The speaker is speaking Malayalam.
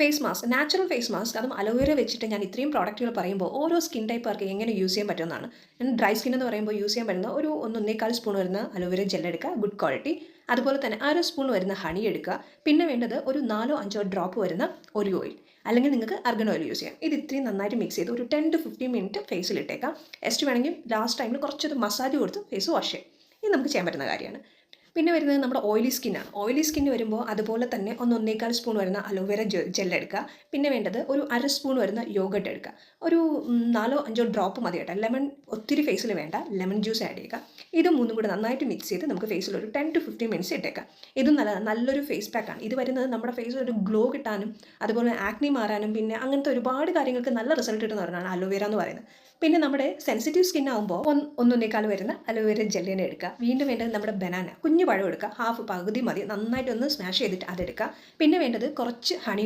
Face mask, natural face mask, അതും അലോവേര വെച്ചിട്ട് ഞാൻ ഇത്രയും പ്രോഡക്റ്റുകൾ പറയുമ്പോൾ ഓരോ സ്കിൻ ടൈപ്പുകാർക്ക് എങ്ങനെ യൂസ് ചെയ്യാൻ പറ്റുമെന്നാണ്. ഞാൻ ഡ്രൈ സ്കിൻ എന്ന് പറയുമ്പോൾ യൂസ് ചെയ്യാൻ പറ്റുന്ന ഒരു 1 സ്പൂൺ വരുന്ന അലോവേര ജെൽ എടുക്കുക, ഗുഡ് ക്വാളിറ്റി. അതുപോലെ തന്നെ 1/2 സ്പൂൺ വരുന്ന ഹണി എടുക്കുക. പിന്നെ വേണ്ടത് ഒരു 4-5 ഡ്രോപ്പ് വരുന്ന ഒലിവ് ഓയിൽ, അല്ലെങ്കിൽ നിങ്ങൾക്ക് അർഗൻ ഓയിൽ യൂസ് ചെയ്യാം. ഇത് ഇത്രയും നന്നായിട്ട് മിക്സ് ചെയ്ത് ഒരു 10 to 15 മിനിറ്റ് ഫേസിൽ ഇട്ടേക്കാം. ജസ്റ്റ് വേണമെങ്കിൽ ലാസ്റ്റ് ടൈമിൽ കുറച്ചൊരു മസാജ് കൊടുത്ത് ഫേസ് വാഷ് ചെയ്യാം. ഇത് നമുക്ക് ചെയ്യാൻ പറ്റുന്ന കാര്യമാണ്. പിന്നെ വരുന്നത് നമ്മുടെ ഓയിലി സ്കിന്നാണ്. ഓയിലി സ്കിൻ വരുമ്പോൾ അതുപോലെ തന്നെ 1 സ്പൂൺ വരുന്ന അലോവേര ജെൽ എടുക്കുക. പിന്നെ വേണ്ടത് ഒരു 1/2 സ്പൂൺ വരുന്ന യോഗട്ട് എടുക്കുക. ഒരു 4-5 ഡ്രോപ്പ് മതി കേട്ടോ. ലെമൺ ഒത്തിരി ഫേസിൽ വേണ്ട, ലെമൺ ജ്യൂസ് ആഡ് ചെയ്യുക. ഇത് മൂന്നും കൂടെ നന്നായിട്ട് മിക്സ് ചെയ്ത് നമുക്ക് ഫേസിൽ ഒരു 10 to 15 മിനിറ്റ്സ് ഇട്ടേക്കാം. ഇതും നല്ലൊരു ഫേസ് പാക്കാണ്. ഇത് വരുന്നത് നമ്മുടെ ഫേസിൽ ഒരു ഗ്ലോ കിട്ടാനും അതുപോലെ ആക്നി മാറാനും പിന്നെ അങ്ങനത്തെ ഒരുപാട് കാര്യങ്ങൾക്ക് നല്ല റിസൾട്ട് കിട്ടുന്ന ഒരെണ്ണമാണ് അലോവേര എന്ന് പറയുന്നത്. പിന്നെ നമ്മുടെ സെൻസിറ്റീവ് സ്കിൻ ആകുമ്പോൾ 1 വരുന്ന അലോവേര ജെല്ലിനെ എടുക്കുക. വീണ്ടും വേണ്ടത് നമ്മുടെ ബനാന, കുഞ്ഞു പഴം എടുക്കുക, ഹാഫ് പകുതി മതി, നന്നായിട്ടൊന്ന് സ്മാഷ് ചെയ്തിട്ട് അതെടുക്കുക. പിന്നെ വേണ്ടത് കുറച്ച് ഹണി